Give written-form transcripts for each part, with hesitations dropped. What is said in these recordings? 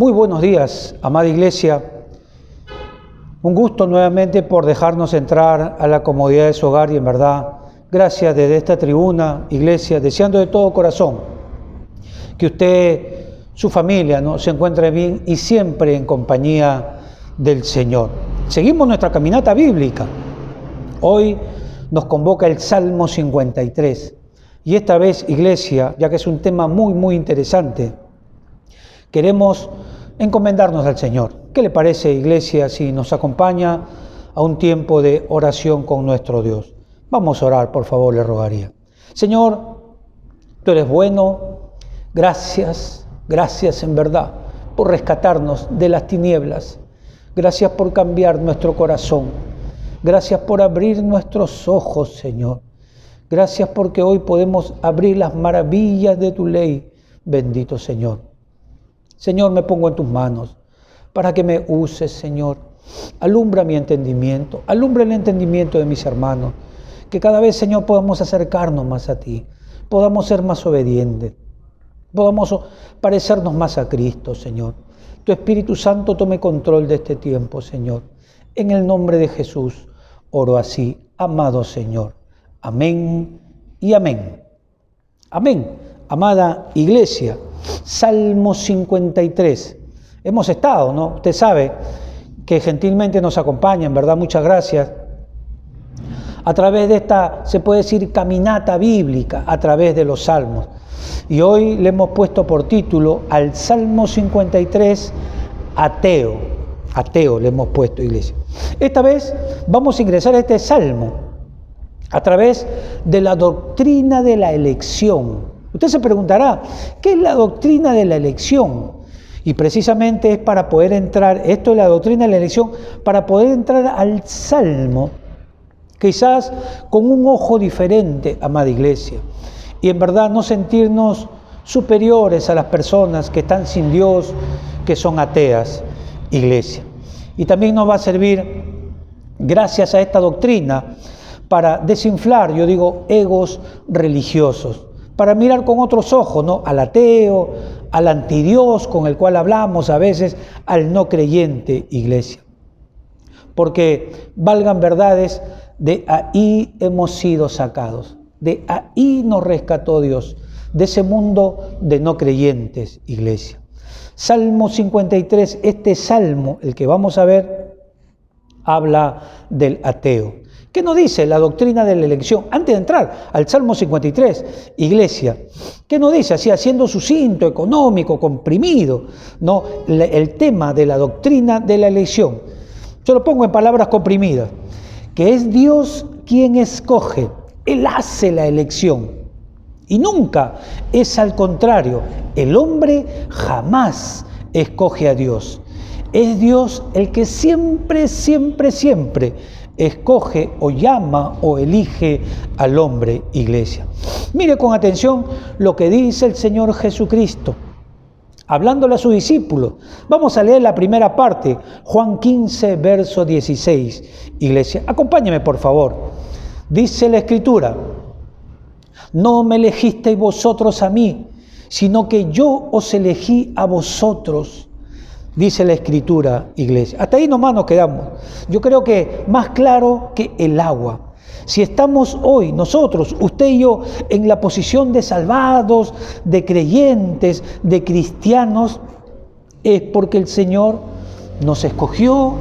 Muy buenos días, amada iglesia. Un gusto nuevamente por dejarnos entrar a la comodidad de su hogar y en verdad, gracias desde esta tribuna, iglesia, deseando de todo corazón que usted, su familia, ¿no?, se encuentre bien y siempre en compañía del Señor. Seguimos nuestra caminata bíblica. Hoy nos convoca el Salmo 53. Y esta vez, iglesia, ya que es un tema muy interesante, queremos encomendarnos al Señor. ¿Qué le parece, iglesia, si nos acompaña a un tiempo de oración con nuestro Dios? Vamos a orar, por favor, le rogaría. Señor, tú eres bueno. Gracias en verdad por rescatarnos de las tinieblas. Gracias por cambiar nuestro corazón. Gracias por abrir nuestros ojos, Señor. Gracias porque hoy podemos abrir las maravillas de tu ley. Bendito Señor. Señor, me pongo en tus manos para que me uses, Señor. Alumbra mi entendimiento, alumbra el entendimiento de mis hermanos. Que cada vez, Señor, podamos acercarnos más a ti, podamos ser más obedientes, podamos parecernos más a Cristo, Señor. Tu Espíritu Santo tome control de este tiempo, Señor. En el nombre de Jesús oro así, amado Señor. Amén y amén. Amén. Amada iglesia, Salmo 53. Hemos estado, ¿no? Usted sabe que gentilmente nos acompaña, en verdad, muchas gracias. A través de esta, se puede decir, caminata bíblica, a través de los salmos. Y hoy le hemos puesto por título al Salmo 53, ateo. Ateo le hemos puesto, iglesia. Esta vez vamos a ingresar a este salmo a través de la doctrina de la elección. Usted se preguntará, ¿qué es la doctrina de la elección? Y precisamente es para poder entrar, esto es la doctrina de la elección, para poder entrar al Salmo, quizás con un ojo diferente, amada iglesia, y en verdad no sentirnos superiores a las personas que están sin Dios, que son ateas, iglesia. Y también nos va a servir, gracias a esta doctrina, para desinflar, yo digo, egos religiosos, para mirar con otros ojos, ¿no?, al ateo, al antidios con el cual hablamos a veces, al no creyente, iglesia. Porque valgan verdades, de ahí hemos sido sacados, de ahí nos rescató Dios, de ese mundo de no creyentes, iglesia. Salmo 53, este salmo, el que vamos a ver, habla del ateo. ¿Qué nos dice la doctrina de la elección? Antes de entrar al Salmo 53, iglesia, ¿qué nos dice? Así, haciendo sucinto, económico, comprimido, ¿no?, el tema de la doctrina de la elección. Yo lo pongo en palabras comprimidas, que es Dios quien escoge, Él hace la elección. Y nunca es al contrario, el hombre jamás escoge a Dios. Es Dios el que siempre escoge o llama o elige al hombre, iglesia. Mire con atención lo que dice el Señor Jesucristo, hablándole a sus discípulos. Vamos a leer la primera parte, Juan 15, verso 16. Iglesia, acompáñame por favor. Dice la Escritura: no me elegisteis vosotros a mí, sino que yo os elegí a vosotros. Dice la Escritura, iglesia. Hasta ahí nomás nos quedamos. Yo creo que más claro que el agua. Si estamos hoy nosotros, usted y yo, en la posición de salvados, de creyentes, de cristianos, es porque el Señor nos escogió,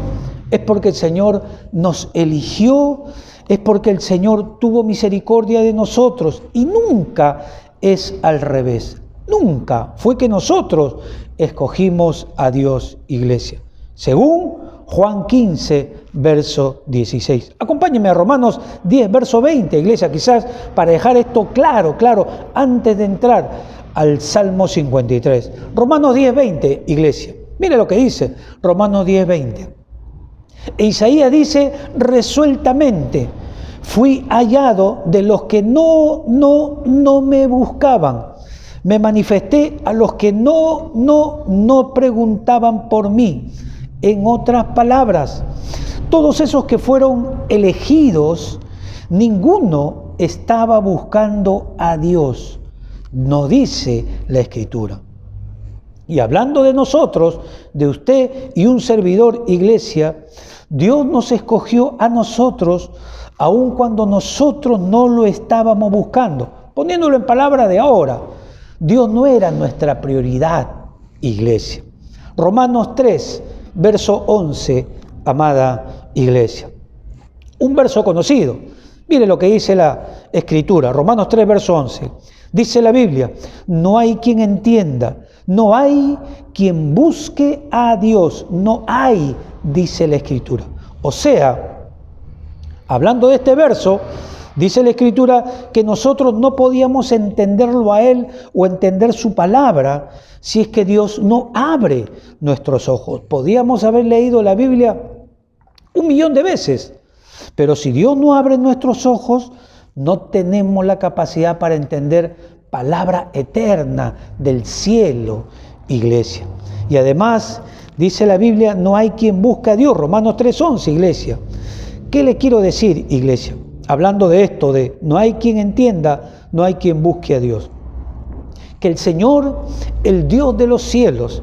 es porque el Señor nos eligió, es porque el Señor tuvo misericordia de nosotros. Y nunca es al revés. Nunca fue que nosotros escogimos a Dios, iglesia. Según Juan 15, verso 16. Acompáñenme a Romanos 10, verso 20, iglesia, quizás para dejar esto claro, antes de entrar al Salmo 53. Romanos 10, 20, iglesia. Mire lo que dice Romanos 10, 20. E Isaías dice resueltamente: fui hallado de los que no me buscaban. Me manifesté a los que no preguntaban por mí. En otras palabras, todos esos que fueron elegidos, ninguno estaba buscando a Dios, nos dice la Escritura. Y hablando de nosotros, de usted y un servidor, iglesia, Dios nos escogió a nosotros, aun cuando nosotros no lo estábamos buscando. Poniéndolo en palabra de ahora, Dios no era nuestra prioridad, iglesia. Romanos 3, verso 11, amada iglesia. Un verso conocido. Mire lo que dice la Escritura, Romanos 3, verso 11. Dice la Biblia, no hay quien entienda, no hay quien busque a Dios, no hay, dice la Escritura. O sea, hablando de este verso, dice la Escritura que nosotros no podíamos entenderlo a Él o entender su palabra si es que Dios no abre nuestros ojos. Podíamos haber leído la Biblia 1.000.000 de veces, pero si Dios no abre nuestros ojos, no tenemos la capacidad para entender palabra eterna del cielo, iglesia. Y además, dice la Biblia, no hay quien busque a Dios. Romanos 3:11, iglesia. ¿Qué le quiero decir, iglesia? Hablando de esto, de no hay quien entienda, no hay quien busque a Dios. Que el Señor, el Dios de los cielos,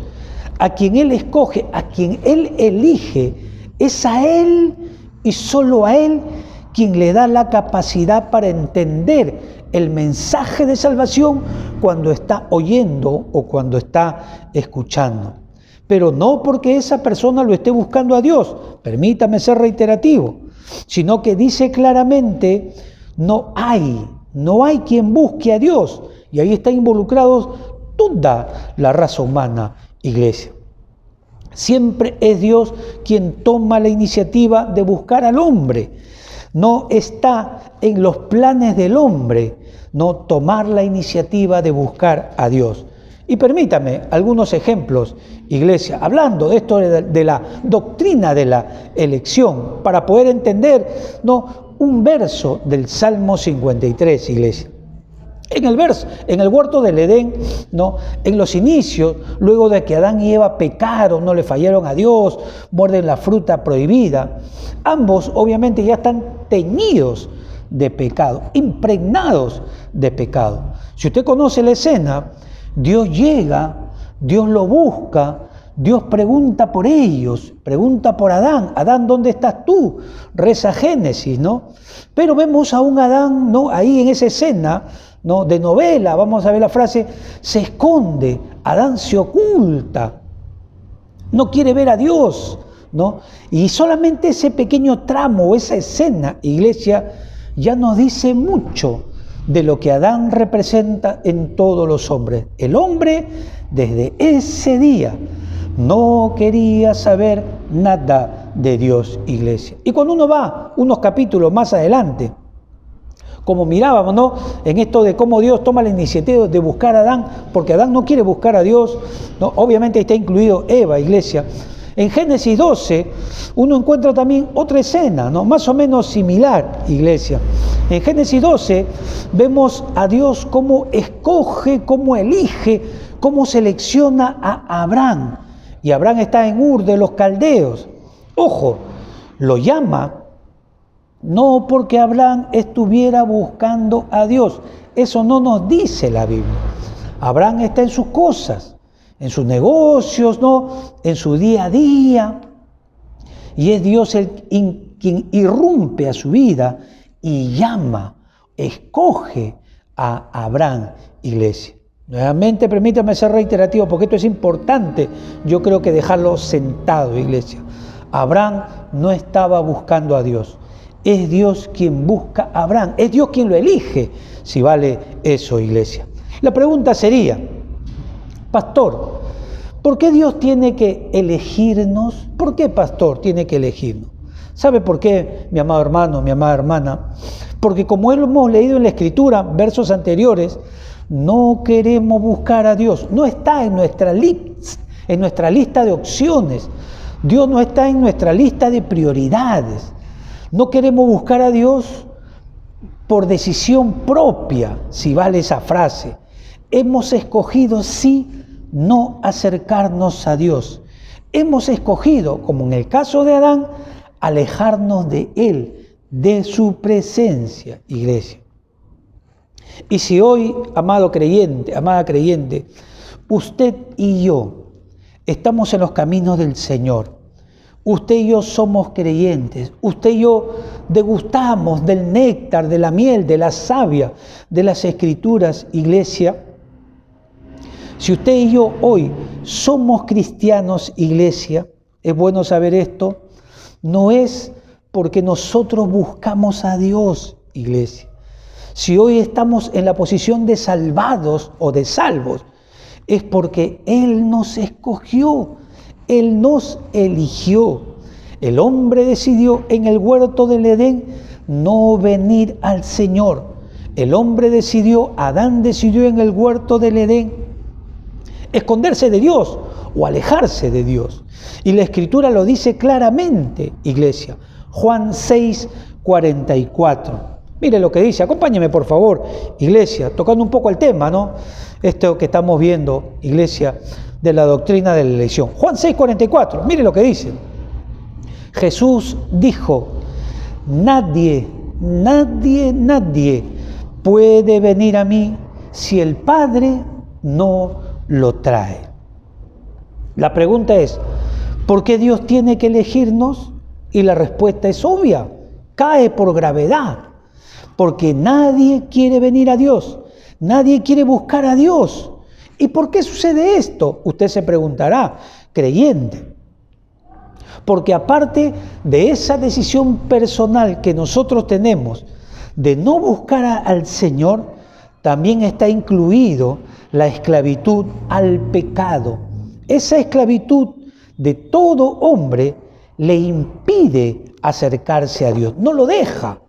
a quien Él escoge, a quien Él elige, es a Él y solo a Él quien le da la capacidad para entender el mensaje de salvación cuando está oyendo o cuando está escuchando. Pero no porque esa persona lo esté buscando a Dios, permítame ser reiterativo, sino que dice claramente, no hay quien busque a Dios. Y ahí está involucrado toda la raza humana, iglesia. Siempre es Dios quien toma la iniciativa de buscar al hombre. No está en los planes del hombre no tomar la iniciativa de buscar a Dios. Y permítame algunos ejemplos, iglesia, hablando de esto de la doctrina de la elección, para poder entender un verso del Salmo 53, iglesia. En el huerto del Edén, en los inicios, luego de que Adán y Eva pecaron, no le fallaron a Dios, muerden la fruta prohibida, ambos obviamente ya están teñidos de pecado, impregnados de pecado. Si usted conoce la escena, Dios llega, Dios lo busca, Dios pregunta por ellos, pregunta por Adán. Adán, ¿dónde estás tú? Reza Génesis, ¿no? Pero vemos a un Adán, ahí en esa escena, de novela, vamos a ver la frase, se esconde, Adán se oculta, no quiere ver a Dios, Y solamente ese pequeño tramo, esa escena, iglesia, ya nos dice mucho de lo que Adán representa en todos los hombres. El hombre, desde ese día, no quería saber nada de Dios, iglesia. Y cuando uno va unos capítulos más adelante, como mirábamos, en esto de cómo Dios toma la iniciativa de buscar a Adán, porque Adán no quiere buscar a Dios, obviamente está incluido Eva, iglesia. En Génesis 12, uno encuentra también otra escena, más o menos similar, iglesia. En Génesis 12 vemos a Dios cómo escoge, cómo elige, cómo selecciona a Abraham. Y Abraham está en Ur de los Caldeos. Ojo, lo llama no porque Abraham estuviera buscando a Dios. Eso no nos dice la Biblia. Abraham está en sus cosas, en sus negocios, en su día a día. Y es Dios quien irrumpe a su vida y llama, escoge a Abraham, iglesia. Nuevamente, permítame ser reiterativo, porque esto es importante, yo creo que dejarlo sentado, iglesia. Abraham no estaba buscando a Dios. Es Dios quien busca a Abraham, es Dios quien lo elige, si vale eso, iglesia. La pregunta sería, pastor, ¿por qué Dios tiene que elegirnos? ¿Por qué, pastor, tiene que elegirnos? ¿Sabe por qué, mi amado hermano, mi amada hermana? Porque como hemos leído en la Escritura, versos anteriores, no queremos buscar a Dios. No está en nuestra lista de opciones. Dios no está en nuestra lista de prioridades. No queremos buscar a Dios por decisión propia, si vale esa frase. Hemos escogido, sí, no acercarnos a Dios. Hemos escogido, como en el caso de Adán, alejarnos de Él, de su presencia, iglesia. Y si hoy, amado creyente, amada creyente, usted y yo estamos en los caminos del Señor. Usted y yo somos creyentes. Usted y yo degustamos del néctar, de la miel, de la savia, de las Escrituras, iglesia. Si usted y yo hoy somos cristianos, iglesia, es bueno saber esto, no es porque nosotros buscamos a Dios, iglesia. Si hoy estamos en la posición de salvados o de salvos, es porque Él nos escogió, Él nos eligió. El hombre decidió en el huerto del Edén no venir al Señor. El hombre decidió, Adán decidió en el huerto del Edén esconderse de Dios o alejarse de Dios. Y la Escritura lo dice claramente, iglesia. Juan 6:44. Mire lo que dice, acompáñeme por favor, iglesia, tocando un poco el tema, ¿no? Esto que estamos viendo, iglesia, de la doctrina de la elección. Juan 6:44, mire lo que dice. Jesús dijo, nadie puede venir a mí si el Padre no lo trae. La pregunta es, ¿por qué Dios tiene que elegirnos? Y la respuesta es obvia, cae por gravedad, porque nadie quiere venir a Dios, nadie quiere buscar a Dios. ¿Y por qué sucede esto? Usted se preguntará, creyente. Porque aparte de esa decisión personal que nosotros tenemos de no buscar al Señor, también está incluido la esclavitud al pecado. Esa esclavitud de todo hombre le impide acercarse a Dios. No lo deja,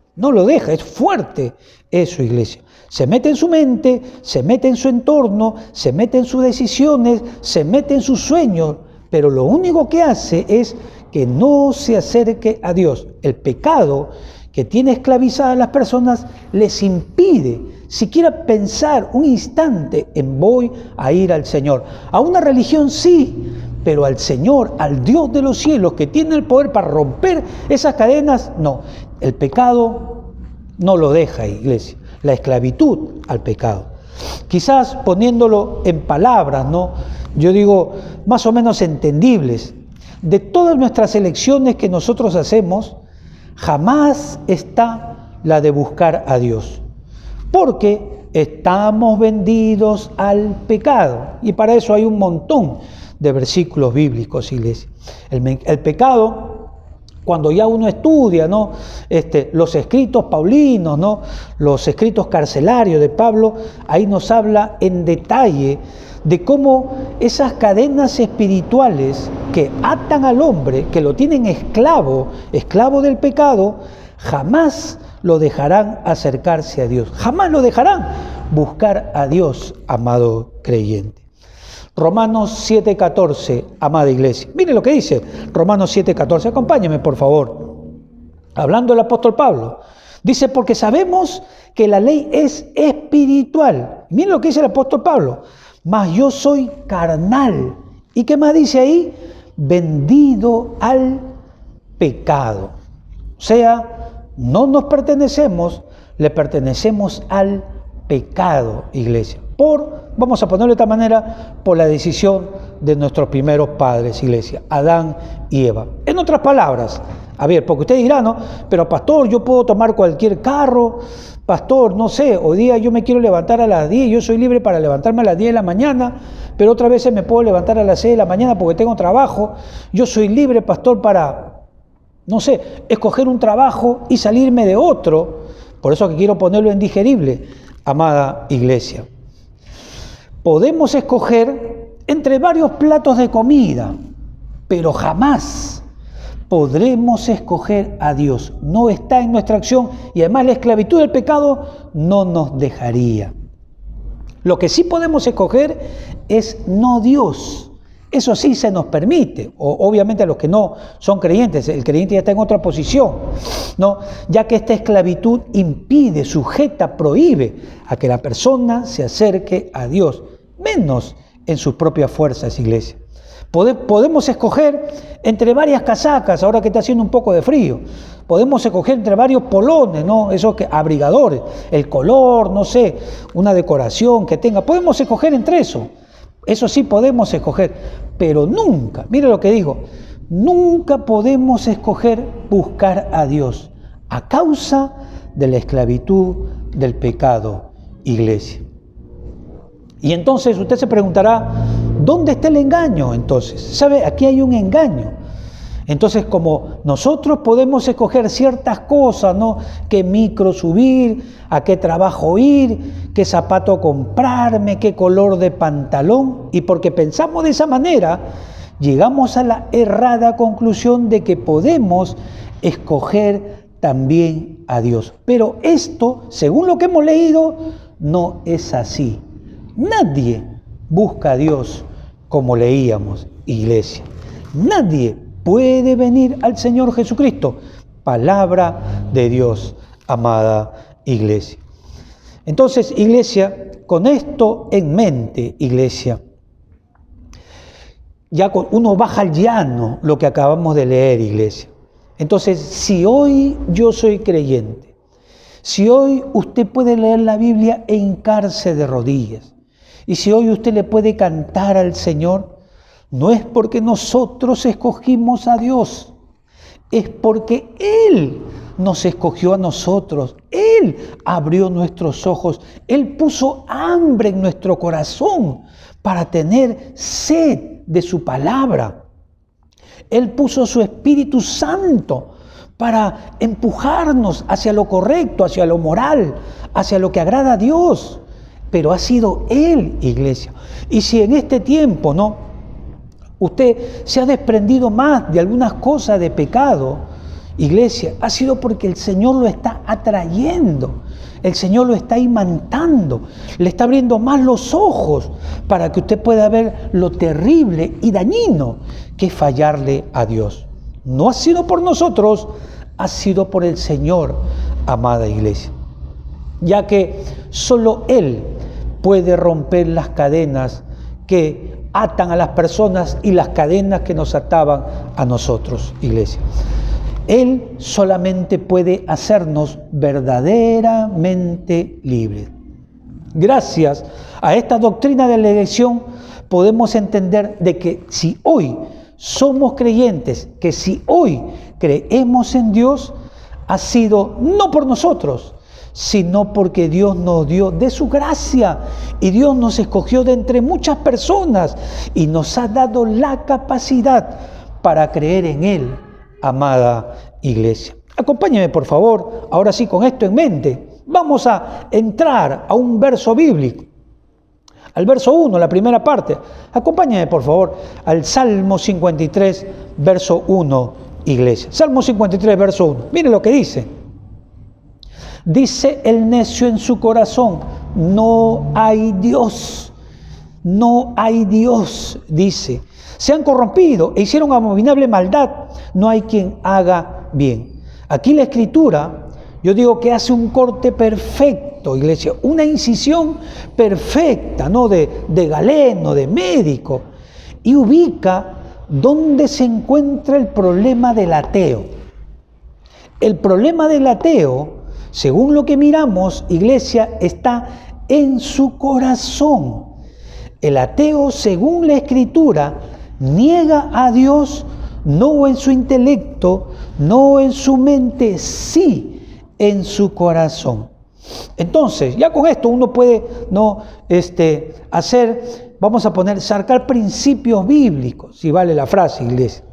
es fuerte eso, iglesia. Se mete en su mente, se mete en su entorno, se mete en sus decisiones, se mete en sus sueños, pero lo único que hace es que no se acerque a Dios. El pecado que tiene esclavizadas a las personas les impide siquiera pensar un instante en voy a ir al Señor. A una religión sí, pero al Señor, al Dios de los cielos, que tiene el poder para romper esas cadenas, no. El pecado no lo deja, iglesia. La esclavitud al pecado. Quizás poniéndolo en palabras, ¿no? Yo digo, más o menos entendibles. De todas nuestras elecciones que nosotros hacemos, jamás está la de buscar a Dios. Porque estamos vendidos al pecado. Y para eso hay un montón de versículos bíblicos, iglesia. El pecado, cuando ya uno estudia, ¿no? Los escritos paulinos, ¿no? Los escritos carcelarios de Pablo, ahí nos habla en detalle de cómo esas cadenas espirituales que atan al hombre, que lo tienen esclavo del pecado, jamás lo dejarán acercarse a Dios, jamás lo dejarán buscar a Dios, amado creyente. Romanos 7:14, amada iglesia. Mire lo que dice Romanos 7:14, acompáñame por favor. Hablando el apóstol Pablo, dice, porque sabemos que la ley es espiritual. Mire lo que dice el apóstol Pablo, mas yo soy carnal. ¿Y qué más dice ahí? Vendido al pecado. O sea, no nos pertenecemos, le pertenecemos al pecado, iglesia. Vamos a ponerlo de esta manera, por la decisión de nuestros primeros padres, iglesia, Adán y Eva. En otras palabras, a ver, porque usted dirá, ¿no? Pero pastor, yo puedo tomar cualquier carro, pastor, no sé, hoy día yo me quiero levantar a las 10, yo soy libre para levantarme a las 10 de la mañana, pero otras veces me puedo levantar a las 6 de la mañana porque tengo trabajo, yo soy libre, pastor, para, no sé, escoger un trabajo y salirme de otro, por eso que quiero ponerlo en digerible, amada iglesia. Podemos escoger entre varios platos de comida, pero jamás podremos escoger a Dios. No está en nuestra acción y además la esclavitud del pecado no nos dejaría. Lo que sí podemos escoger es no Dios. Eso sí se nos permite, obviamente a los que no son creyentes, el creyente ya está en otra posición, ¿no? Ya que esta esclavitud impide, sujeta, prohíbe a que la persona se acerque a Dios, menos en sus propias fuerzas, iglesia. Podemos escoger entre varias casacas, ahora que está haciendo un poco de frío. Podemos escoger entre varios polones, ¿no? Esos abrigadores, el color, no sé, una decoración que tenga. Podemos escoger entre eso. Eso sí podemos escoger, pero nunca, mire lo que digo, nunca podemos escoger buscar a Dios a causa de la esclavitud del pecado, iglesia. Y entonces usted se preguntará, ¿dónde está el engaño entonces? ¿Sabe? Aquí hay un engaño. Entonces, como nosotros podemos escoger ciertas cosas, ¿no? ¿Qué micro subir? ¿A qué trabajo ir? ¿Qué zapato comprarme? ¿Qué color de pantalón? Y porque pensamos de esa manera, llegamos a la errada conclusión de que podemos escoger también a Dios. Pero esto, según lo que hemos leído, no es así. Nadie busca a Dios como leíamos, iglesia. Nadie puede venir al Señor Jesucristo. Palabra de Dios, amada iglesia. Entonces, iglesia, con esto en mente, iglesia, ya uno baja al llano lo que acabamos de leer, iglesia. Entonces, si hoy yo soy creyente, si hoy usted puede leer la Biblia e hincarse de rodillas, y si hoy usted le puede cantar al Señor, no es porque nosotros escogimos a Dios, es porque Él nos escogió a nosotros, Él abrió nuestros ojos, Él puso hambre en nuestro corazón para tener sed de su palabra. Él puso su Espíritu Santo para empujarnos hacia lo correcto, hacia lo moral, hacia lo que agrada a Dios. Pero ha sido Él, iglesia. Y si en este tiempo, ¿no?, usted se ha desprendido más de algunas cosas de pecado, iglesia, ha sido porque el Señor lo está atrayendo, el Señor lo está imantando, le está abriendo más los ojos para que usted pueda ver lo terrible y dañino que es fallarle a Dios. No ha sido por nosotros, ha sido por el Señor, amada iglesia, ya que solo Él puede romper las cadenas que atan a las personas y las cadenas que nos ataban a nosotros, iglesia. Él solamente puede hacernos verdaderamente libres. Gracias a esta doctrina de la elección podemos entender de que si hoy somos creyentes, que si hoy creemos en Dios, ha sido no por nosotros, sino porque Dios nos dio de su gracia y Dios nos escogió de entre muchas personas y nos ha dado la capacidad para creer en Él, amada iglesia. Acompáñeme, por favor, ahora sí, con esto en mente. Vamos a entrar a un verso bíblico, al verso 1, la primera parte. Acompáñeme, por favor, al Salmo 53, verso 1, iglesia. Salmo 53, verso 1. Mire lo que dice. Dice el necio en su corazón, no hay Dios, no hay Dios, dice. Se han corrompido e hicieron abominable maldad, no hay quien haga bien. Aquí la Escritura, yo digo que hace un corte perfecto, iglesia, una incisión perfecta, ¿no? De galeno, de médico, y ubica dónde se encuentra el problema del ateo. El problema del ateo, según lo que miramos, iglesia, está en su corazón. El ateo, según la Escritura, niega a Dios no en su intelecto, no en su mente, sí en su corazón. Entonces, ya con esto uno puede vamos a sacar principios bíblicos, si vale la frase, iglesia.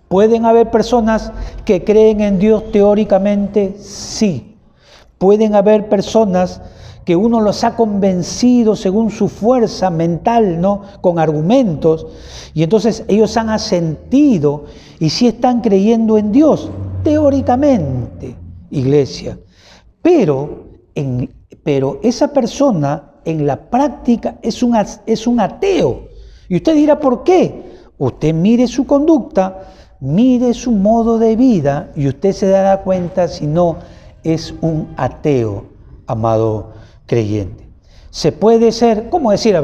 ¿Pueden haber personas que creen en Dios teóricamente? Sí. Pueden haber personas que uno los ha convencido según su fuerza mental, ¿no?, con argumentos, y entonces ellos han asentido y sí están creyendo en Dios, teóricamente, iglesia. Pero esa persona en la práctica es un ateo. Y usted dirá, ¿por qué? Usted mire su conducta, mire su modo de vida y usted se dará cuenta si no es un ateo, amado creyente. Se puede ser, ¿cómo decir?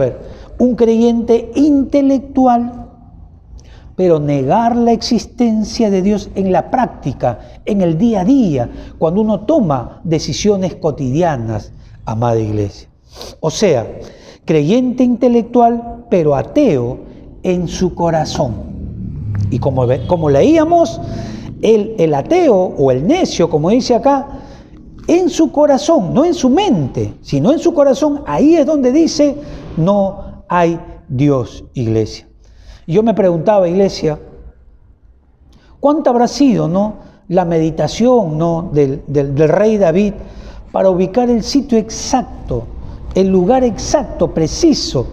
Un creyente intelectual, pero negar la existencia de Dios en la práctica, en el día a día, cuando uno toma decisiones cotidianas, amada iglesia. O sea, creyente intelectual, pero ateo en su corazón. Y como leíamos, el ateo o el necio, como dice acá, en su corazón, no en su mente, sino en su corazón, ahí es donde dice, no hay Dios, iglesia. Yo me preguntaba, iglesia, ¿cuánto habrá sido, no, la meditación, no, del rey David para ubicar el sitio exacto, el lugar exacto, preciso,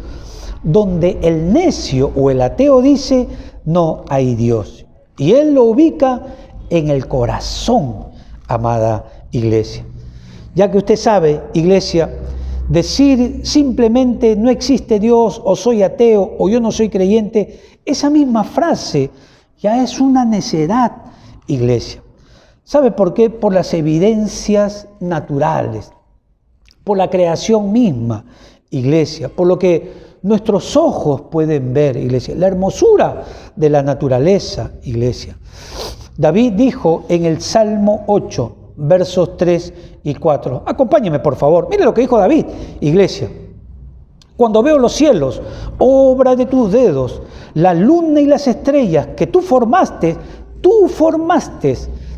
donde el necio o el ateo dice, no hay Dios? Y él lo ubica en el corazón, amada iglesia. Ya que usted sabe, iglesia, decir simplemente no existe Dios, o soy ateo, o yo no soy creyente, esa misma frase ya es una necedad, iglesia. ¿Sabe por qué? Por las evidencias naturales, por la creación misma, iglesia, por lo que nuestros ojos pueden ver, iglesia, la hermosura de la naturaleza, iglesia. David dijo en el Salmo 8, versos 3 y 4. Acompáñeme, por favor. Mire lo que dijo David, iglesia. Cuando veo los cielos, obra de tus dedos, la luna y las estrellas que tú formaste,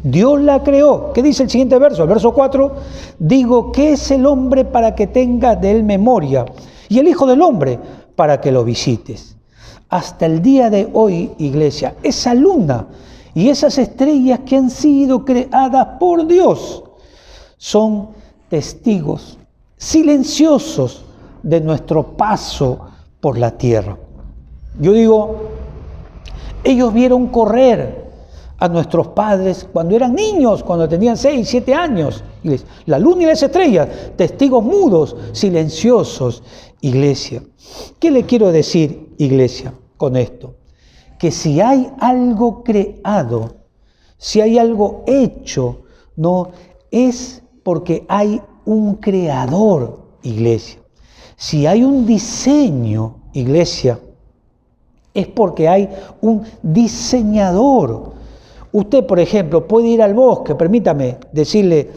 Dios la creó. ¿Qué dice el siguiente verso? El verso 4, digo, ¿qué es el hombre para que tenga de él memoria? Y el Hijo del Hombre para que lo visites. Hasta el día de hoy, iglesia, esa luna y esas estrellas que han sido creadas por Dios son testigos silenciosos de nuestro paso por la tierra. Yo digo, ellos vieron correr a nuestros padres cuando eran niños, cuando tenían 6, 7 años. La luna y las estrellas, testigos mudos, silenciosos, iglesia. ¿Qué le quiero decir, iglesia, con esto? Que si hay algo creado, si hay algo hecho, no es porque hay un creador, iglesia. Si hay un diseño, iglesia, es porque hay un diseñador. Usted, por ejemplo, puede ir al bosque, permítame decirle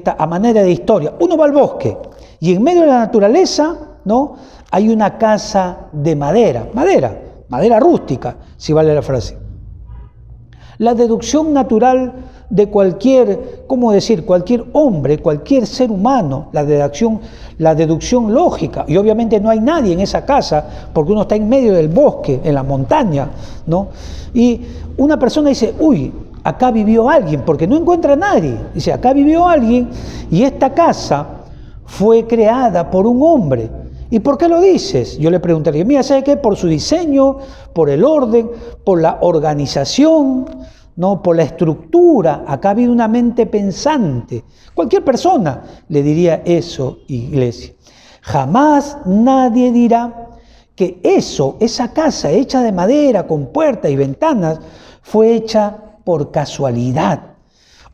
a manera de historia. Uno va al bosque y en medio de la naturaleza, ¿no?, hay una casa de madera rústica, si vale la frase. La deducción natural de cualquier hombre, cualquier ser humano, la deducción lógica, y obviamente no hay nadie en esa casa, porque uno está en medio del bosque, en la montaña, ¿no? Y una persona dice, uy, acá vivió alguien, porque no encuentra a nadie. Dice, acá vivió alguien y esta casa fue creada por un hombre. ¿Y por qué lo dices? Yo le preguntaría, mira, ¿sabe qué? Por su diseño, por el orden, por la organización, ¿no?, por la estructura. Acá ha habido una mente pensante. Cualquier persona le diría eso, iglesia. Jamás nadie dirá que esa casa hecha de madera, con puertas y ventanas, fue hecha por casualidad.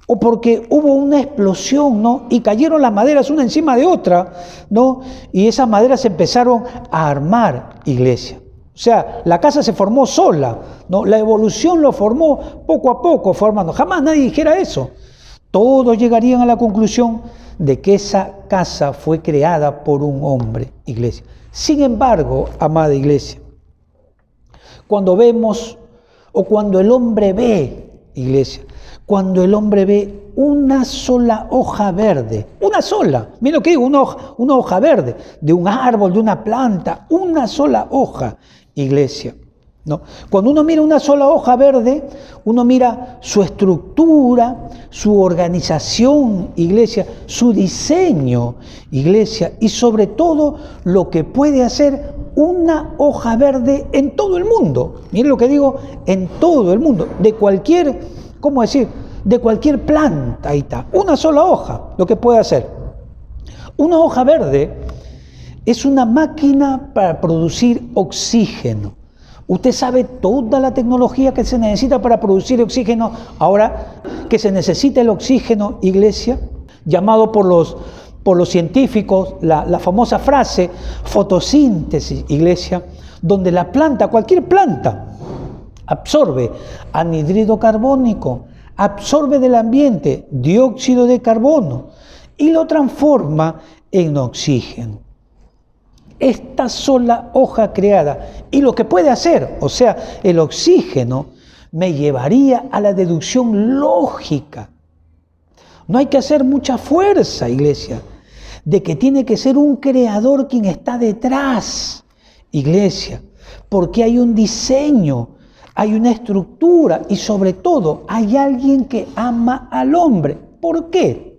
O porque hubo una explosión, ¿no?, y cayeron las maderas una encima de otra, ¿no?, y esas maderas se empezaron a armar, iglesia. O sea, la casa se formó sola, ¿no? La evolución lo formó poco a poco, formando. Jamás nadie dijera eso. Todos llegarían a la conclusión de que esa casa fue creada por un hombre, iglesia. Sin embargo, amada iglesia, cuando vemos o cuando el hombre ve, iglesia, cuando el hombre ve una sola hoja verde, una sola, mira lo que digo, una hoja verde, de un árbol, de una planta, una sola hoja, iglesia, ¿no? Cuando uno mira una sola hoja verde, uno mira su estructura, su organización, iglesia, su diseño, iglesia, y sobre todo lo que puede hacer una hoja verde en todo el mundo. Miren lo que digo, en todo el mundo, de cualquier, ¿cómo decir?, de cualquier planta, ahí está, una sola hoja, lo que puede hacer. Una hoja verde es una máquina para producir oxígeno. Usted sabe toda la tecnología que se necesita para producir oxígeno. Ahora que se necesita el oxígeno, iglesia, llamado por los científicos, la famosa frase fotosíntesis, iglesia, donde la planta, cualquier planta, absorbe anhídrido carbónico, absorbe del ambiente dióxido de carbono y lo transforma en oxígeno. esta sola hoja creada y lo que puede hacer, o sea, el oxígeno, me llevaría a la deducción lógica. No hay que hacer mucha fuerza, iglesia, de que tiene que ser un creador quien está detrás, iglesia, porque hay un diseño, hay una estructura y sobre todo hay alguien que ama al hombre. ¿Por qué?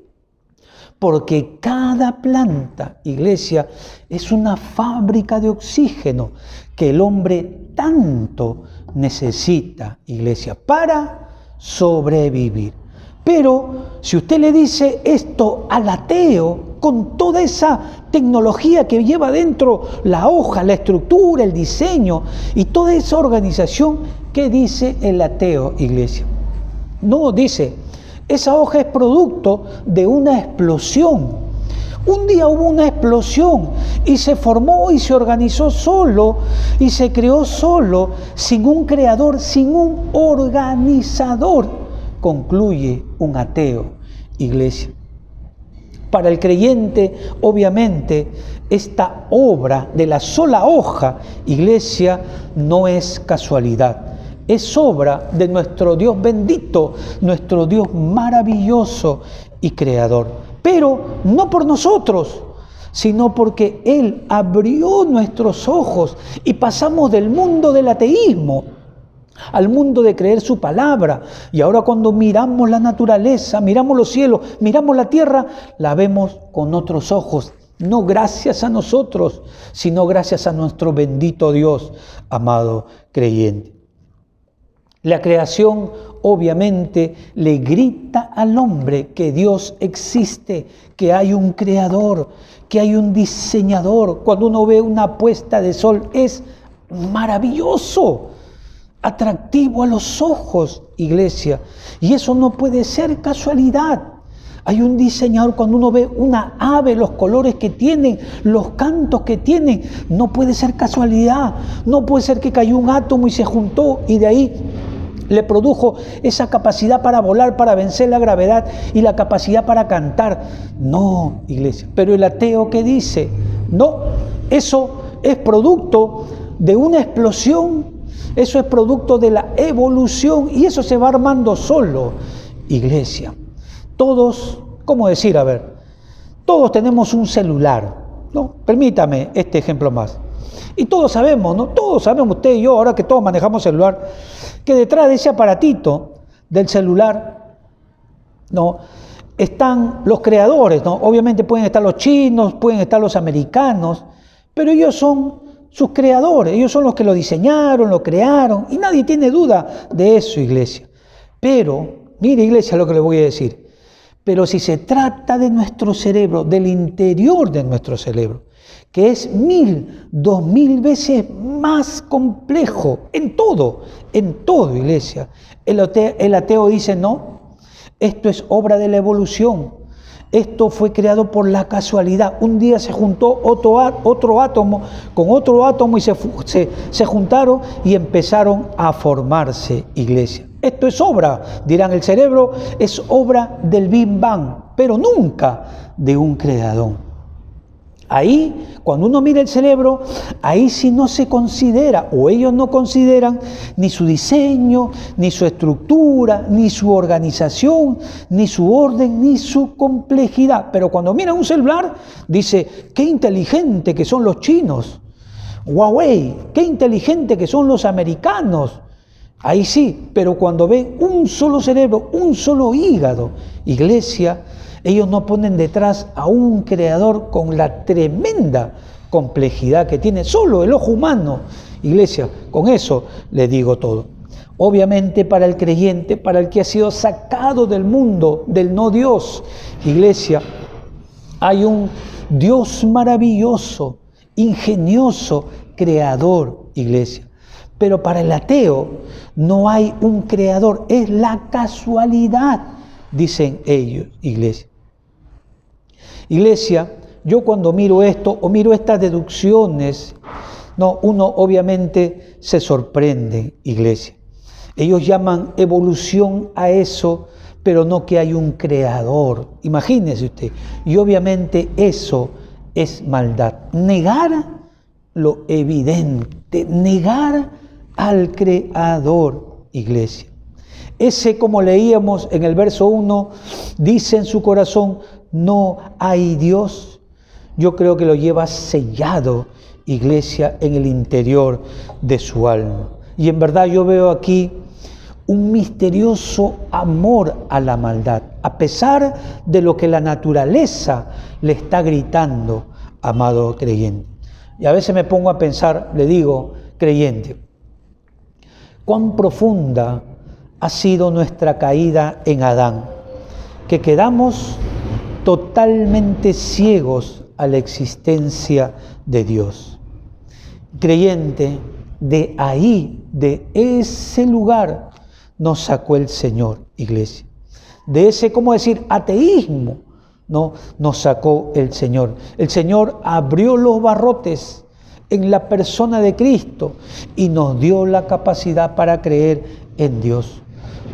Porque cada planta, iglesia, es una fábrica de oxígeno que el hombre tanto necesita, iglesia, para sobrevivir. Pero si usted le dice esto al ateo, con toda esa tecnología que lleva dentro la hoja, la estructura, el diseño y toda esa organización, ¿qué dice el ateo, iglesia? No, dice, esa hoja es producto de una explosión. Un día hubo una explosión y se formó y se organizó solo y se creó solo, sin un creador, sin un organizador. Concluye un ateo, iglesia. Para el creyente, obviamente, esta obra de la sola hoja, iglesia, no es casualidad. Es obra de nuestro Dios bendito, nuestro Dios maravilloso y creador. Pero no por nosotros, sino porque Él abrió nuestros ojos y pasamos del mundo del ateísmo al mundo de creer su palabra. Y ahora cuando miramos la naturaleza, miramos los cielos, miramos la tierra, la vemos con otros ojos. No gracias a nosotros, sino gracias a nuestro bendito Dios, amado creyente. La creación obviamente le grita al hombre que Dios existe, que hay un creador, que hay un diseñador. Cuando uno ve una puesta de sol es maravilloso, atractivo a los ojos, iglesia. Y eso no puede ser casualidad. Hay un diseñador. Cuando uno ve una ave, los colores que tienen, los cantos que tienen, no puede ser casualidad. No puede ser que cayó un átomo y se juntó y de ahí le produjo esa capacidad para volar, para vencer la gravedad y la capacidad para cantar. No, iglesia. Pero el ateo, ¿qué dice? No, eso es producto de una explosión. Eso es producto de la evolución y eso se va armando solo, iglesia. Todos, ¿cómo decir? A ver, todos tenemos un celular, ¿no? Permítame este ejemplo más. Y todos sabemos, ¿no? Todos sabemos, usted y yo, ahora que todos manejamos celular, que detrás de ese aparatito del celular, ¿no?, están los creadores, ¿no? Obviamente pueden estar los chinos, pueden estar los americanos, pero ellos son sus creadores, ellos son los que lo diseñaron, lo crearon, y nadie tiene duda de eso, iglesia. Pero, mire, iglesia, lo que le voy a decir, pero si se trata de nuestro cerebro, del interior de nuestro cerebro, que es 1000, 2000 veces más complejo en todo, iglesia, el ateo dice, no, esto es obra de la evolución. Esto fue creado por la casualidad. Un día se juntó otro átomo con otro átomo y se juntaron y empezaron a formarse, iglesia. Esto es obra, dirán, el cerebro es obra del Big Bang, pero nunca de un creador. Ahí, cuando uno mira el cerebro, ahí sí no se considera, o ellos no consideran, ni su diseño, ni su estructura, ni su organización, ni su orden, ni su complejidad. Pero cuando miran un celular, dice, qué inteligente que son los chinos. Huawei, qué inteligente que son los americanos. Ahí sí, pero cuando ven un solo cerebro, un solo hígado, iglesia, ellos no ponen detrás a un creador con la tremenda complejidad que tiene solo el ojo humano. Iglesia, con eso le digo todo. Obviamente para el creyente, para el que ha sido sacado del mundo, del no Dios, iglesia, hay un Dios maravilloso, ingenioso, creador, iglesia. Pero para el ateo no hay un creador, es la casualidad, dicen ellos, iglesia. Iglesia, yo cuando miro esto o miro estas deducciones, no, uno obviamente se sorprende, iglesia. Ellos llaman evolución a eso, pero no que hay un creador. Imagínese usted. Y obviamente eso es maldad. Negar lo evidente, negar al Creador, iglesia. Ese, como leíamos en el verso 1, dice en su corazón, no hay Dios. Yo creo que lo lleva sellado, iglesia, en el interior de su alma. Y en verdad yo veo aquí un misterioso amor a la maldad, a pesar de lo que la naturaleza le está gritando, amado creyente. Y a veces me pongo a pensar, le digo, creyente, cuán profunda ha sido nuestra caída en Adán, que quedamos totalmente ciegos a la existencia de Dios. Creyente, de ahí, de ese lugar, nos sacó el Señor, iglesia. De ese, ¿cómo decir?, ateísmo, ¿no?, nos sacó el Señor. El Señor abrió los barrotes en la persona de Cristo y nos dio la capacidad para creer en Dios.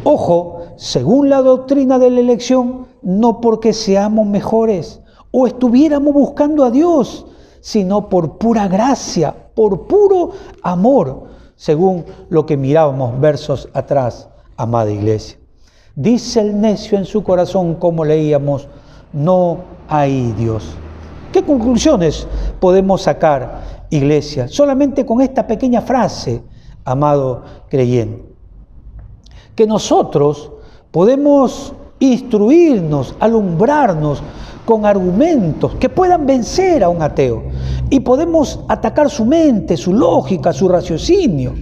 Ojo, según la doctrina de la elección, no porque seamos mejores o estuviéramos buscando a Dios, sino por pura gracia, por puro amor, según lo que mirábamos versos atrás, amada iglesia. Dice el necio en su corazón, como leíamos, no hay Dios. ¿Qué conclusiones podemos sacar, iglesia? Solamente con esta pequeña frase, amado creyente. Que nosotros podemos instruirnos, alumbrarnos con argumentos que puedan vencer a un ateo. Y podemos atacar su mente, su lógica, su raciocinio.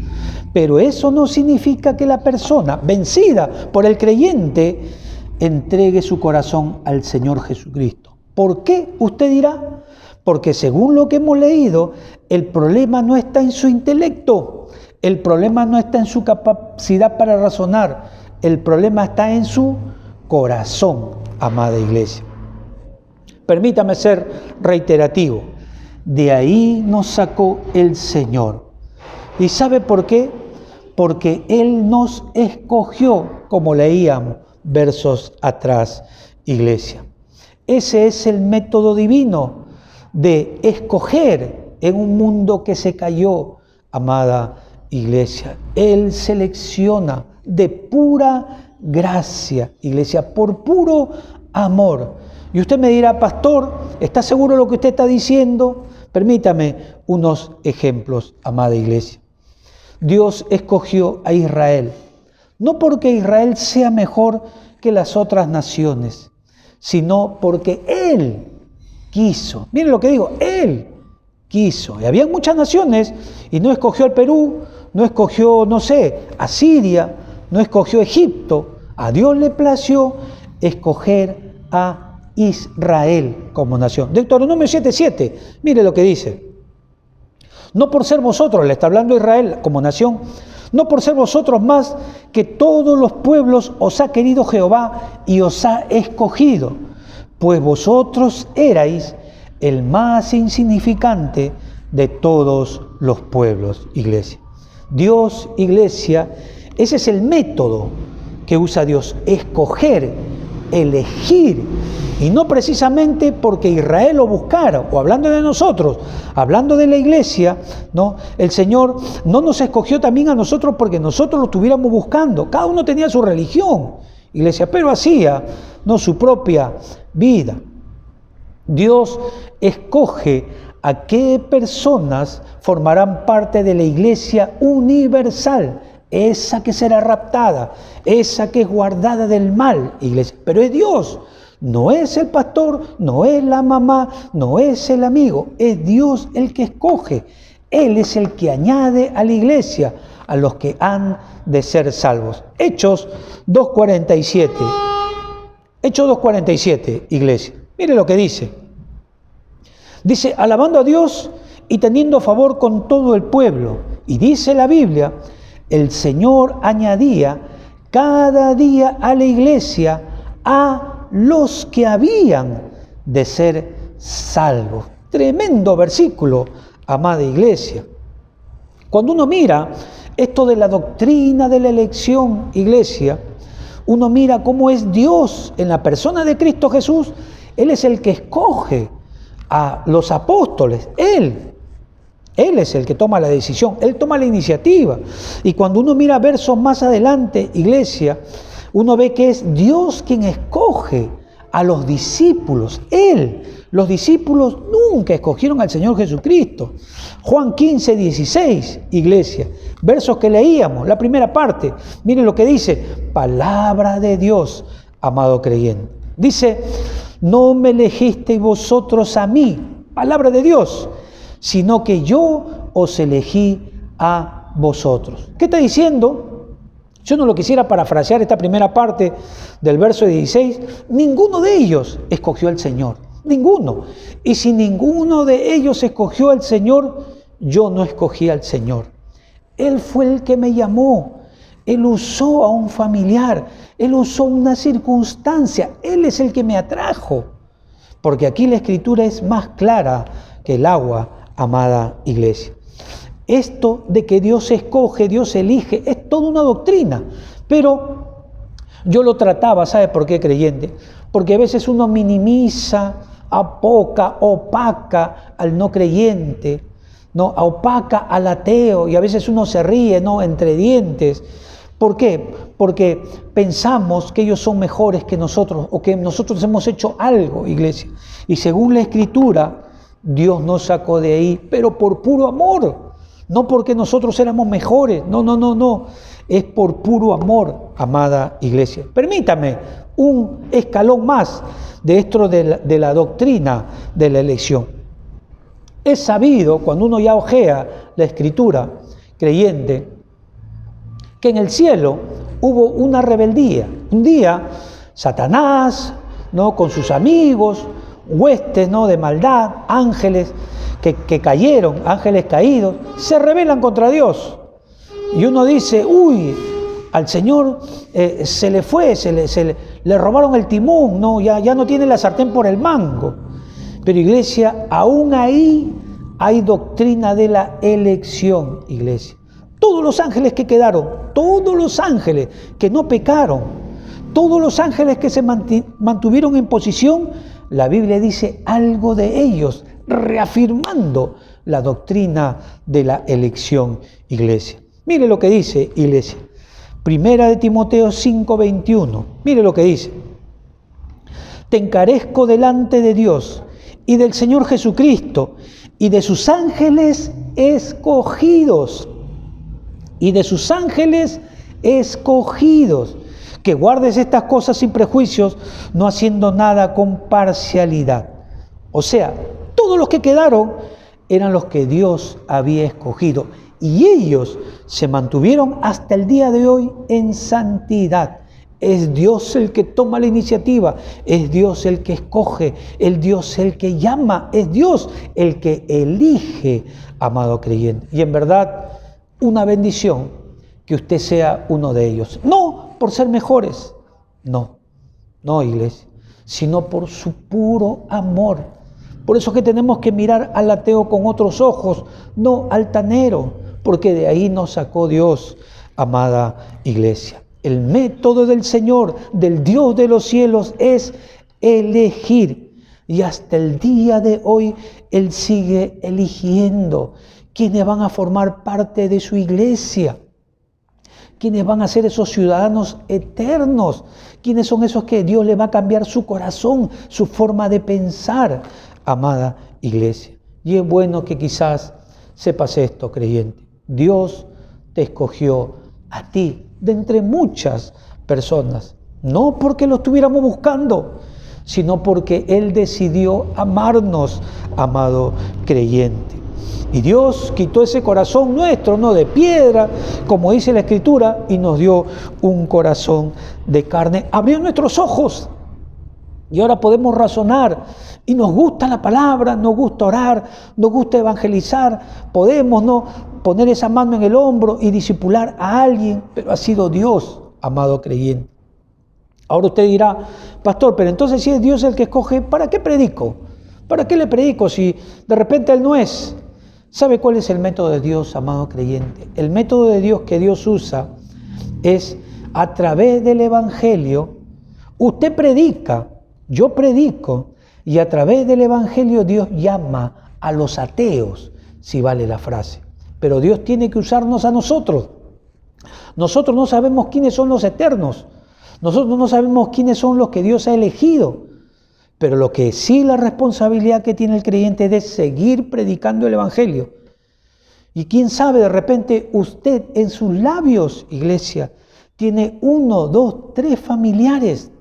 Pero eso no significa que la persona vencida por el creyente entregue su corazón al Señor Jesucristo. ¿Por qué? Usted dirá. Porque según lo que hemos leído, el problema no está en su intelecto, el problema no está en su capacidad para razonar, el problema está en su corazón, amada iglesia. Permítame ser reiterativo. De ahí nos sacó el Señor. ¿Y sabe por qué? Porque Él nos escogió, como leíamos versos atrás, iglesia. Ese es el método divino de escoger en un mundo que se cayó, amada iglesia. Él selecciona de pura gracia, iglesia, por puro amor. Y usted me dirá, pastor, ¿está seguro de lo que usted está diciendo? Permítame unos ejemplos, amada iglesia. Dios escogió a Israel, no porque Israel sea mejor que las otras naciones, sino porque Él quiso. Miren lo que digo, Él quiso. Y había muchas naciones y no escogió al Perú, no escogió, no sé, a Siria, no escogió a Egipto. A Dios le plació escoger a Israel como nación. Deuteronomio 7:7, mire lo que dice. No por ser vosotros, le está hablando Israel como nación, no por ser vosotros más que todos los pueblos os ha querido Jehová y os ha escogido, pues vosotros erais el más insignificante de todos los pueblos, iglesia. Dios, iglesia, ese es el método que usa Dios, escoger, elegir, y no precisamente porque Israel lo buscara, o hablando de nosotros, hablando de la iglesia, ¿no? El Señor no nos escogió también a nosotros porque nosotros lo estuviéramos buscando. Cada uno tenía su religión, iglesia, pero hacía, ¿no?, su propia vida. Dios escoge a qué personas formarán parte de la iglesia universal, esa que será raptada, esa que es guardada del mal, iglesia. Pero es Dios, no es el pastor, no es la mamá, no es el amigo, es Dios el que escoge. Él es el que añade a la iglesia a los que han de ser salvos. Hechos 2:47. Hechos 2:47, iglesia. Mire lo que dice. Dice, alabando a Dios y teniendo favor con todo el pueblo. Y dice la Biblia, el Señor añadía cada día a la iglesia a los que habían de ser salvos. Tremendo versículo, amada iglesia. Cuando uno mira esto de la doctrina de la elección, iglesia, uno mira cómo es Dios en la persona de Cristo Jesús. Él es el que escoge a los apóstoles. Él Él es el que toma la decisión, Él toma la iniciativa. Y cuando uno mira versos más adelante, iglesia, uno ve que es Dios quien escoge a los discípulos. Él, los discípulos nunca escogieron al Señor Jesucristo. Juan 15, 16, iglesia, versos que leíamos, la primera parte. Miren lo que dice, palabra de Dios, amado creyente. Dice, no me elegisteis vosotros a mí, palabra de Dios, sino que yo os elegí a vosotros. ¿Qué está diciendo? Yo no lo quisiera parafrasear esta primera parte del verso 16. Ninguno de ellos escogió al Señor. Ninguno. Y si ninguno de ellos escogió al Señor, yo no escogí al Señor. Él fue el que me llamó. Él usó a un familiar. Él usó una circunstancia. Él es el que me atrajo. Porque aquí la Escritura es más clara que el agua, amada iglesia. Esto de que Dios escoge, Dios elige, es toda una doctrina. Pero yo lo trataba, ¿sabe por qué, creyente? Porque a veces uno minimiza, apoca, opaca al no creyente, ¿no? Opaca al ateo, y a veces uno se ríe, ¿no? Entre dientes. ¿Por qué? Porque pensamos que ellos son mejores que nosotros, o que nosotros hemos hecho algo, iglesia. Y según la Escritura, Dios nos sacó de ahí, pero por puro amor. No porque nosotros éramos mejores, no. Es por puro amor, amada iglesia. Permítame un escalón más de esto de la doctrina de la elección. Es sabido, cuando uno ya ojea la Escritura, creyente, que en el cielo hubo una rebeldía. Un día, Satanás, ¿no? Con sus amigos, huestes, ¿no? De maldad, ángeles que cayeron, ángeles caídos, se rebelan contra Dios. Y uno dice, uy, al Señor se le fue, le robaron el timón, ¿no? Ya no tiene la sartén por el mango. Pero iglesia, aún ahí hay doctrina de la elección, iglesia. Todos los ángeles que quedaron, todos los ángeles que no pecaron, todos los ángeles que se mantuvieron en posición, la Biblia dice algo de ellos, reafirmando la doctrina de la elección, iglesia. Mire lo que dice, iglesia. Primera de Timoteo 5:21. Mire lo que dice. Te encarezco delante de Dios y del Señor Jesucristo y de sus ángeles escogidos. Y de sus ángeles escogidos. Que guardes estas cosas sin prejuicios, no haciendo nada con parcialidad. O sea, todos los que quedaron eran los que Dios había escogido. Y ellos se mantuvieron hasta el día de hoy en santidad. Es Dios el que toma la iniciativa, es Dios el que escoge, es Dios el que llama, es Dios el que elige, amado creyente. Y en verdad, una bendición que usted sea uno de ellos. No por ser mejores, no, iglesia, sino por su puro amor. Por eso que tenemos que mirar al ateo con otros ojos, no altanero, porque de ahí nos sacó Dios, amada iglesia. El método del Señor, del Dios de los cielos, es elegir. Y hasta el día de hoy, Él sigue eligiendo quienes van a formar parte de su iglesia, quienes van a ser esos ciudadanos eternos, quienes son esos que Dios le va a cambiar su corazón, su forma de pensar, amada iglesia. Y es bueno que quizás sepas esto, creyente. Dios te escogió a ti de entre muchas personas, no porque lo estuviéramos buscando, sino porque Él decidió amarnos, amado creyente. Y Dios quitó ese corazón nuestro, no de piedra, como dice la Escritura, y nos dio un corazón de carne. Abrió nuestros ojos y ahora podemos razonar. Y nos gusta la palabra, nos gusta orar, nos gusta evangelizar. Podemos no poner esa mano en el hombro y discipular a alguien, pero ha sido Dios, amado creyente. Ahora usted dirá, pastor, pero entonces si es Dios el que escoge, ¿para qué predico? ¿Para qué le predico si de repente Él no es? ¿Sabe cuál es el método de Dios, amado creyente? El método de Dios que Dios usa es a través del Evangelio. Usted predica, yo predico, y a través del Evangelio Dios llama a los ateos, si vale la frase. Pero Dios tiene que usarnos a nosotros. Nosotros no sabemos quiénes son los eternos. Nosotros no sabemos quiénes son los que Dios ha elegido. Pero lo que sí, la responsabilidad que tiene el creyente es de seguir predicando el Evangelio. Y quién sabe, de repente usted en sus labios, iglesia, tiene 1, 2, 3 familiares.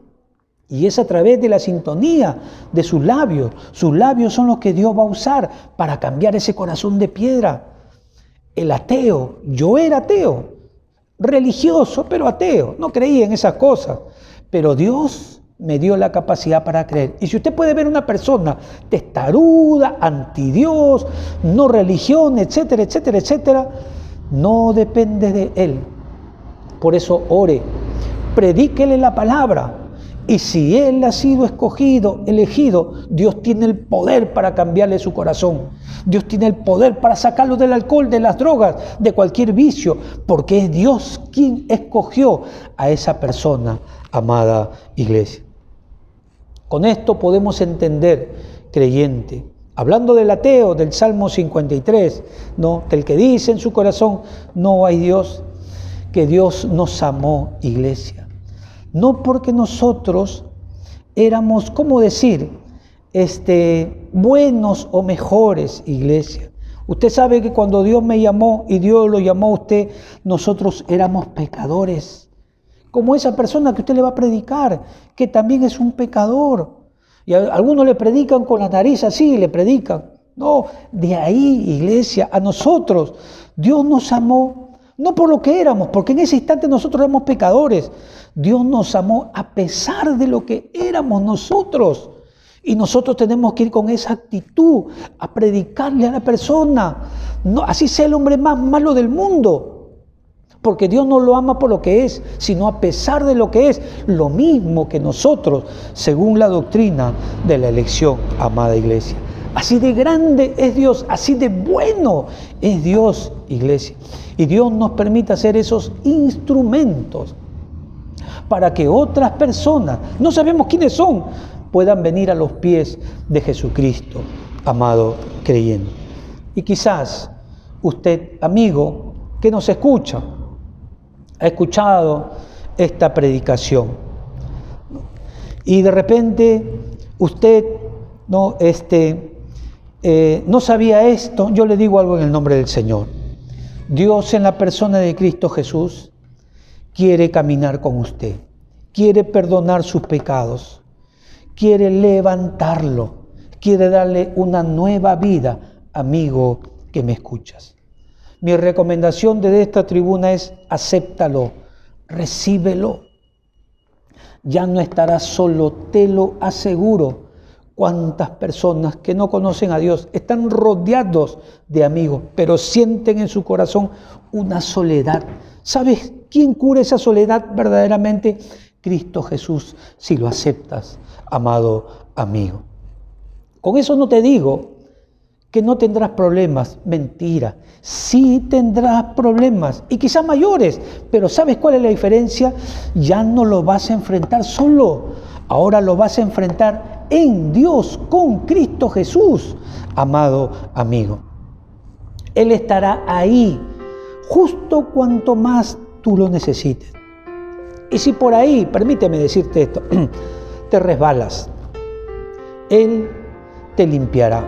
Y es a través de la sintonía de sus labios. Sus labios son los que Dios va a usar para cambiar ese corazón de piedra. El ateo, yo era ateo, religioso, pero ateo, no creía en esas cosas. Pero Dios me dio la capacidad para creer. Y si usted puede ver una persona testaruda, antidios, no religión, etcétera, etcétera, etcétera, no depende de él. Por eso ore, predíquele la palabra. Y si él ha sido escogido, elegido, Dios tiene el poder para cambiarle su corazón. Dios tiene el poder para sacarlo del alcohol, de las drogas, de cualquier vicio, porque es Dios quien escogió a esa persona, amada iglesia. Con esto podemos entender, creyente, hablando del ateo, del Salmo 53, ¿no? Del que dice en su corazón, no hay Dios, que Dios nos amó, iglesia. No porque nosotros éramos, ¿cómo decir? Buenos o mejores, iglesia. Usted sabe que cuando Dios me llamó y Dios lo llamó a usted, nosotros éramos pecadores. Como esa persona que usted le va a predicar, que también es un pecador. Y algunos le predican con la nariz así, le predican. No, de ahí, iglesia, a nosotros Dios nos amó. No por lo que éramos, porque en ese instante nosotros éramos pecadores. Dios nos amó a pesar de lo que éramos nosotros. Y nosotros tenemos que ir con esa actitud a predicarle a la persona. No, así sea el hombre más malo del mundo. Porque Dios no lo ama por lo que es, sino a pesar de lo que es. Lo mismo que nosotros, según la doctrina de la elección, amada iglesia. Así de grande es Dios, así de bueno es Dios, iglesia. Y Dios nos permite ser esos instrumentos para que otras personas, no sabemos quiénes son, puedan venir a los pies de Jesucristo, amado creyente. Y quizás usted, amigo, que nos escucha, ha escuchado esta predicación. Y de repente usted no sabía esto. Yo le digo algo en el nombre del Señor. Dios en la persona de Cristo Jesús quiere caminar con usted, quiere perdonar sus pecados, quiere levantarlo, quiere darle una nueva vida, amigo que me escuchas. Mi recomendación desde esta tribuna es: acéptalo, recíbelo. Ya no estarás solo, te lo aseguro. Cuántas personas que no conocen a Dios están rodeados de amigos, pero sienten en su corazón una soledad. ¿Sabes quién cura esa soledad verdaderamente? Cristo Jesús, si lo aceptas, amado amigo. Con eso no te digo que no tendrás problemas. Mentira. Sí tendrás problemas, y quizás mayores, pero ¿sabes cuál es la diferencia? Ya no lo vas a enfrentar solo. Ahora lo vas a enfrentar en Dios, con Cristo Jesús, amado amigo. Él estará ahí, justo cuanto más tú lo necesites. Y si por ahí, permíteme decirte esto, te resbalas, Él te limpiará,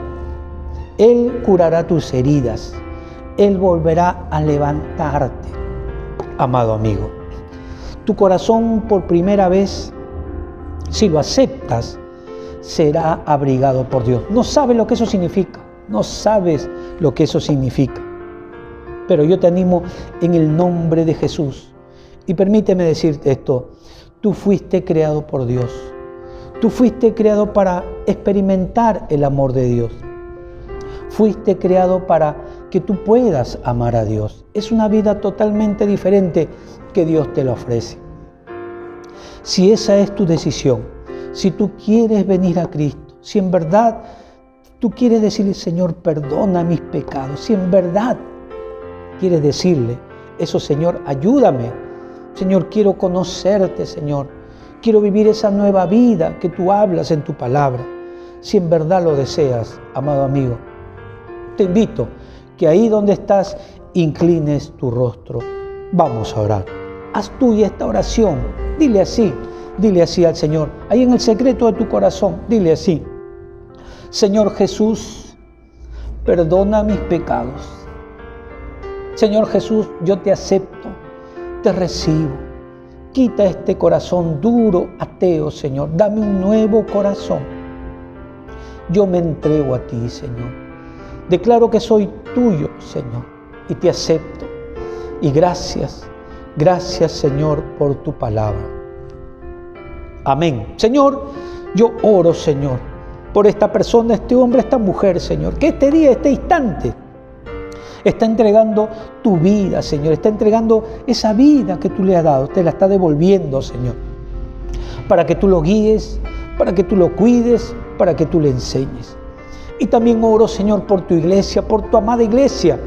Él curará tus heridas, Él volverá a levantarte, amado amigo. Tu corazón por primera vez, si lo aceptas, será abrigado por Dios. No sabes lo que eso significa, no sabes lo que eso significa. Pero yo te animo en el nombre de Jesús. Y permíteme decirte esto: tú fuiste creado por Dios. Tú fuiste creado para experimentar el amor de Dios. Fuiste creado para que tú puedas amar a Dios. Es una vida totalmente diferente que Dios te la ofrece. Si esa es tu decisión, si tú quieres venir a Cristo, si en verdad tú quieres decirle: Señor, perdona mis pecados, si en verdad quieres decirle eso: Señor, ayúdame, Señor, quiero conocerte, Señor, quiero vivir esa nueva vida que tú hablas en tu palabra. Si en verdad lo deseas, amado amigo, te invito que ahí donde estás inclines tu rostro. Vamos a orar. Haz tuya esta oración. Dile así al Señor. Ahí en el secreto de tu corazón, dile así: Señor Jesús, perdona mis pecados. Señor Jesús, yo te acepto, te recibo. Quita este corazón duro, ateo, Señor. Dame un nuevo corazón. Yo me entrego a ti, Señor. Declaro que soy tuyo, Señor, y te acepto. Y gracias, Señor, por tu palabra. Amén. Señor, yo oro, Señor, por esta persona, este hombre, esta mujer, Señor, que este día, este instante, está entregando tu vida, Señor. Está entregando esa vida que tú le has dado. Te la está devolviendo, Señor. Para que tú lo guíes, para que tú lo cuides, para que tú le enseñes. Y también oro, Señor, por tu iglesia, por tu amada iglesia.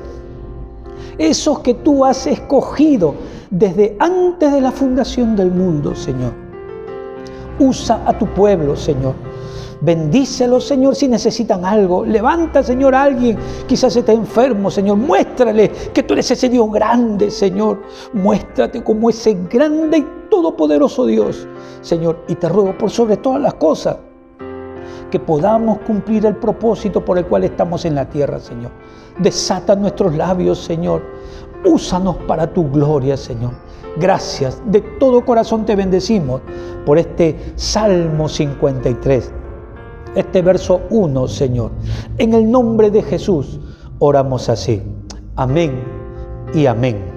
Esos que tú has escogido desde antes de la fundación del mundo, Señor. Usa a tu pueblo, Señor. Bendícelos, Señor, si necesitan algo. Levanta, Señor, a alguien, quizás está enfermo, Señor. Muéstrale que tú eres ese Dios grande, Señor. Muéstrate como ese grande y todopoderoso Dios, Señor. Y te ruego por sobre todas las cosas que podamos cumplir el propósito por el cual estamos en la tierra, Señor. Desata nuestros labios, Señor. Úsanos para tu gloria, Señor. Gracias. De todo corazón te bendecimos por este Salmo 53. Este verso 1, Señor. En el nombre de Jesús oramos así. Amén y amén.